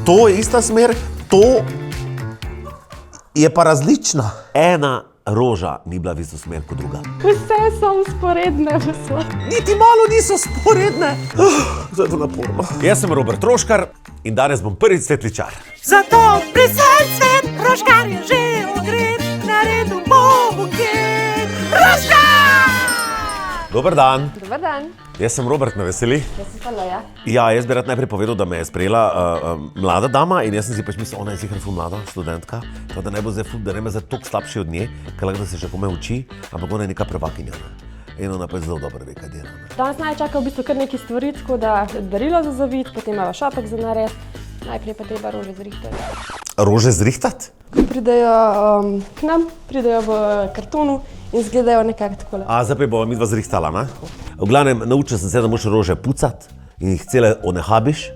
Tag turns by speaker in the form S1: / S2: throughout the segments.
S1: To je ista smer, to je pa različna. Ena roža ni bila v isto smer kot druga.
S2: Vse so vzporedne.
S1: Niti malo niso sporedne. Zdaj je to naporno. Jaz sem Robert Roškar in danes bom prvi svetličar.
S3: Zato prised svet, Roškar je že ogret, naredil bo buket. Roškar!
S1: Dober dan.
S2: Dobar dan.
S1: Jaz sem Robert, me veseli.
S2: Jaz sem pa Leja.
S1: Ja, jaz bi rad najprej povedal, da me je sprejela mlada dama in jaz sem si pač mislil, ona je sicer ful mlada študentka, da ne bo zdaj ful, da ne bo zdaj toliko slabši od nje, ker lahko da se že kome uči, ampak ona je neka prvakinja. In ona pa je zelo dobro ve, kaj dela.
S2: Danes naj čaka v bistvu kar nekaj stvari, tako da darilo za zavit, potem imamo šopek za nared, najprej pa treba rože zrihtati.
S1: Rože zrihtati?
S2: Ko pridejo k nam, pridejo v kartonu in izgledajo nekako takole.
S1: A, zdaj pa bova midva zrihtala, ne? V glavnem, naučil sem se, da moraš rože pucati in jih cele onehabiš,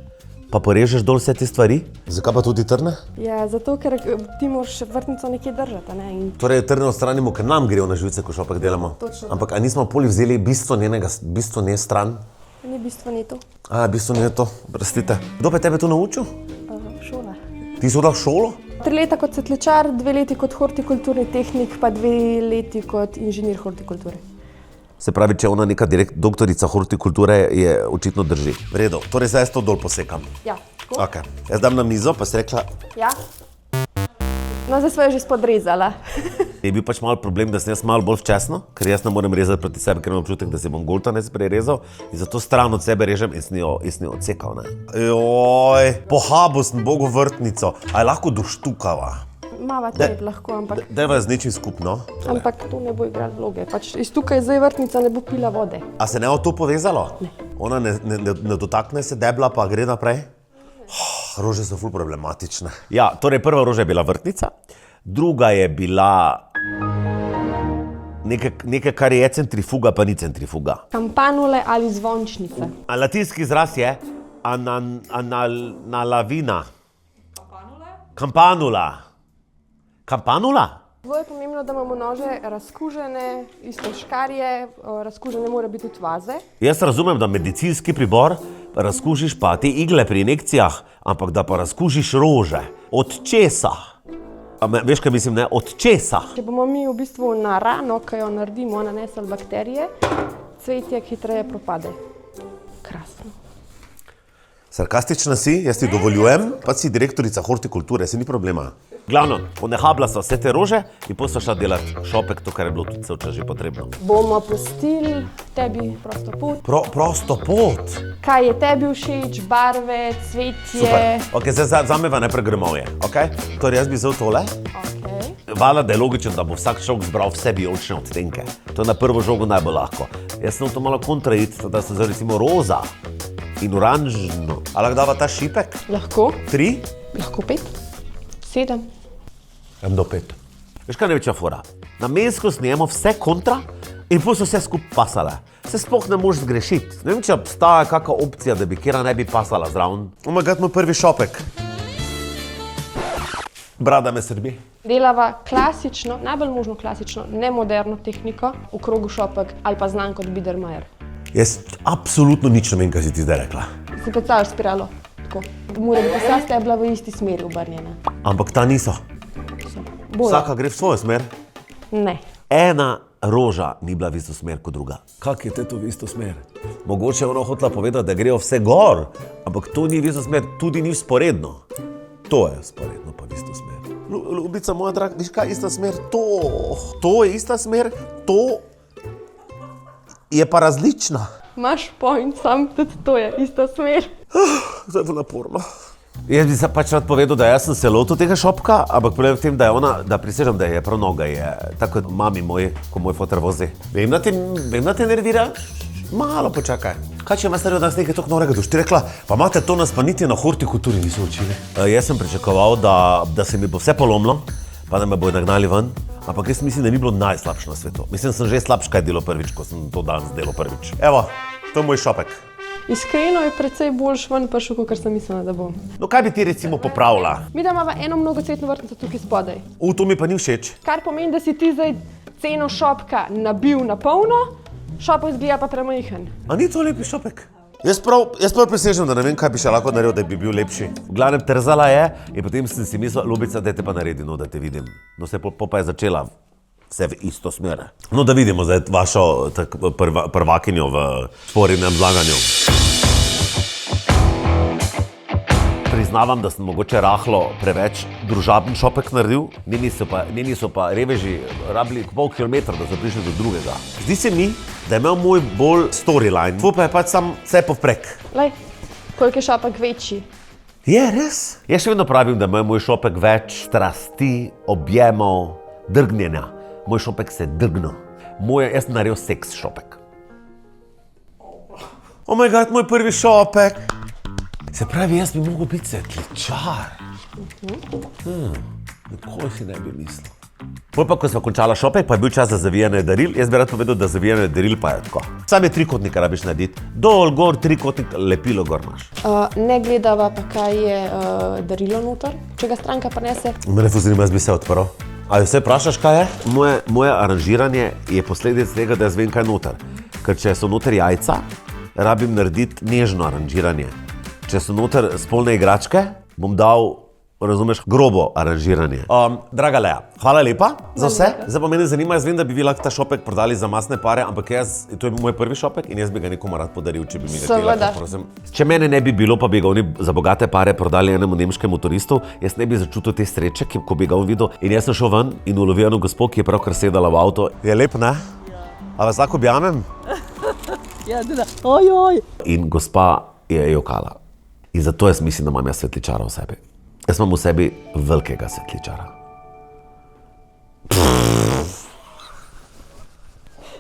S1: pa porežeš dol vse te stvari. Zakaj pa tudi trne?
S2: Ja, zato, ker ti moraš vrtnico nekje držati, ne? In
S1: Torej, trne odstranimo, ker nam grejo na živce, ko šopek delamo.
S2: Točno.
S1: Ampak, a nismo poli vzeli bistvo nje stran?
S2: ni bistvo ni to.
S1: A, bistvo nje to, prostite. Kdo pa je tebe to naučil?
S2: Šola.
S1: Ti si hodila v šolo?
S2: 3 leta kot cvetličar, 2 leti kot hortikulturni tehnik, pa 2 leti kot inženir hortikulture.
S1: Se pravi, če ona neka doktorica hortikulture je očitno drži. V redu, torej zdaj jaz to dol posekam.
S2: Ja, tako.
S1: Ok, jaz dam na mizo, pa si rekla,
S2: Ja. No, zdaj sva jo že spodrezala.
S1: je bil pač malo problem, da sem jaz malo bolj včasno, ker jaz ne morem rezati proti sebi, ker imam občutek, da si bom goltanec prerezal in zato stran od sebe režem in sem jo odsekal, ne. Joj, pohabil sem Bogu vrtnico, a je lahko doštukava?
S2: Mava tebi lahko, ampak
S1: Dajva z nečim skupno.
S2: to ne bo igralo vloge. Pač iz tukaj zdaj vrtnica ne bo pila vode.
S1: A se ne bo to povezalo? Ne. Ona ne dotakne se debla, pa gre naprej? Rože so ful problematične. Ja, torej prva roža je bila vrtnica, druga je bila nekaj, kar je centrifuga, pa ni centrifuga.
S2: Kampanule ali zvončnice.
S1: A latinski izraz je analavina. Kampanula. Kampanula?
S2: Zelo je pomembno, da imamo nože razkužene, isto škarje, razkužene mora biti tudi vaze.
S1: Jaz razumem, da medicinski pribor razkužiš pa te igle pri injekcijah, ampak da pa razkužiš rože. Od česa? Veš, kaj mislim, ne? Od česa?
S2: Če bomo mi v bistvu na rano, ki jo naredimo, nanesli bakterije, cvetje hitreje propade. Krasno.
S1: Sarkastična si, jaz ti dovoljujem, pa si direktorica hortikulture, si ni problema. Glavno, onehabla so vse te rože in potem so šla delati šopek, to, kar je bilo tudi cel čas že potrebno.
S2: Bomo pustili tebi prosto pot.
S1: Prosto pot.
S2: Kaj je tebi všeč, barve, cvetje.
S1: Super. Ok, zdaj zameva najprej grmovje, ok? Torej jaz bi vzel tole.
S2: Okay.
S1: Valjda, da je logično, da bo vsak šok zbral vse vijolične odtenke. To je na prvo žogo najbolj lahko. Jaz sem to malo kontraid, da sem zdaj recimo roza in oranžno. A lahko dava ta šipek?
S2: Lahko.
S1: 3?
S2: Lahko 5, 7.
S1: Vem do 5. Veš kaj največja fora? Namensko snijemo vse kontra in potem so vse skupaj pasale. Se sploh ne moreš zgrešiti. Ne vem, če obstaja kakšna opcija, da bi kjera ne bi pasala zraven. Oh my god, moj prvi šopek. Brada me srbi.
S2: Delava klasično, najbolj možno klasično, nemoderno tehniko v krogu šopek ali pa znan kot Biedermeier.
S1: Jaz absolutno nič ne vem, kaj si ti zdaj rekla.
S2: Si predstavljaš spiralo? Tako. Mora biti vsa stebla v isti smeri obrnjena.
S1: Ampak ta niso. Vsaka gre v svojo smer.
S2: Ne.
S1: Ena roža ni bila v isto smer kot druga. Kak je te to v isto smer? Mogoče je ona hotela povedati, da grejo vse gor, ampak to ni v isto smer, tudi ni vzporedno. To je vzporedno pa v isto smer. Ljubica moja draga, viš kaj, ista smer, to je ista smer, to je pa različna.
S2: Imaš point, sam tudi to je ista smer.
S1: Zdaj bo naporno. Jaz bi se pač rad povedal, da jaz sem se lotil tega šopka, ampak problem v tem, da je ona, da prisežem, da je prav noga, je tako kot mami moj, ko moj foter vozi. Vem, da te nervira, malo počakaj. Kaj če ima stari od nas nekaj toliko norega duš? Ti rekla, pa imate to nas pa niti na hortikulturi niso učili. Jaz sem pričakoval, da se mi bo vse polomilo, pa da me bojo nagnali ven, ampak jaz mislim, da ni bilo najslabše na svetu. Mislim, da sem že slabš kaj delo prvič, ko sem to danes delo prvič. Evo, to je moj šopek.
S2: Iskreno je precej boljš ven prišel, kot sem mislila, da bom.
S1: No, kaj bi ti recimo popravila?
S2: Mi da imamo eno mnogocvetno vrtnico tukaj spodaj.
S1: To mi pa ni všeč.
S2: Kar pomeni, da si ti zdaj ceno šopka nabil na polno, šopek izgleda pa premajhen.
S1: A ni to lepi šopek? Jaz prav prisežem, da ne vem, kaj bi še lahko naredil, da bi bil lepši. V glavnem trzala je in potem sem si mislil, Ljubica, da te pa naredi, no, da te vidim. No, se pa je začela vse v isto smer. No, da vidimo zdaj vašo prvakinjo v sporednem zlaganju. Priznavam, da sem mogoče rahlo preveč družaben šopek naredil, njeni so pa reveži rabili pol kilometra, da so prišli do drugega. Zdi se mi, da je imel moj bolj storyline, tvoj pa je pač sam vse povprek.
S2: Lej, koliko je šopek večji?
S1: Je res? Jaz še vedno pravim, da ima moj šopek več strasti, objemov, drgnjenja. Moj šopek se drgnil. Jaz sem naredil seks šopek. Oh my god, moj prvi šopek! Se pravi, jaz bi mogel biti cvetličar. Nikoli si ne bi mislil. Pol pa, ko smo končala šopek, pa je bil čas za zavijanje daril. Jaz bi rad povedal, da zavijanje daril pa je tako. Sam je trikotnik rabiš narediti. Dol, gor, trikotnik, lepilo gor imaš.
S2: Ne gledava pa, kaj je darilo noter, če ga stranka prinese.
S1: Mene zanima, jaz bi se odprl. Ali vse vprašaš, kaj je? Moje aranžiranje je posledic tega, da jaz vem, kaj je noter. Ker če so noter jajca, rabim narediti nežno aranžiranje. Če so noter spolne igračke, bom dal, razumeš, grobo aranžiranje. Draga Lea, hvala lepa za vse. Zdaj pa mene zanima, jaz vem, da bi vi lahko ta šopek prodali za masne pare, ampak to je moj prvi šopek in jaz bi ga nekomu rad podaril, če bi mi ga lahko, prosim. Če mene ne bi bilo, pa bi ga oni za bogate pare prodali enemu nemškemu turistu, jaz ne bi začutil te sreče, ko bi ga on videl. In jaz sem šel ven in ulovil eno gospo, ki je pravkar sedala v avto. Je lep, ne? A vas lahko objamem?
S3: Ja, da. Oj.
S1: In gospa je jokala. In zato jaz mislim, da imam jaz svetličara v sebi. Jaz imam v sebi velikega svetličara.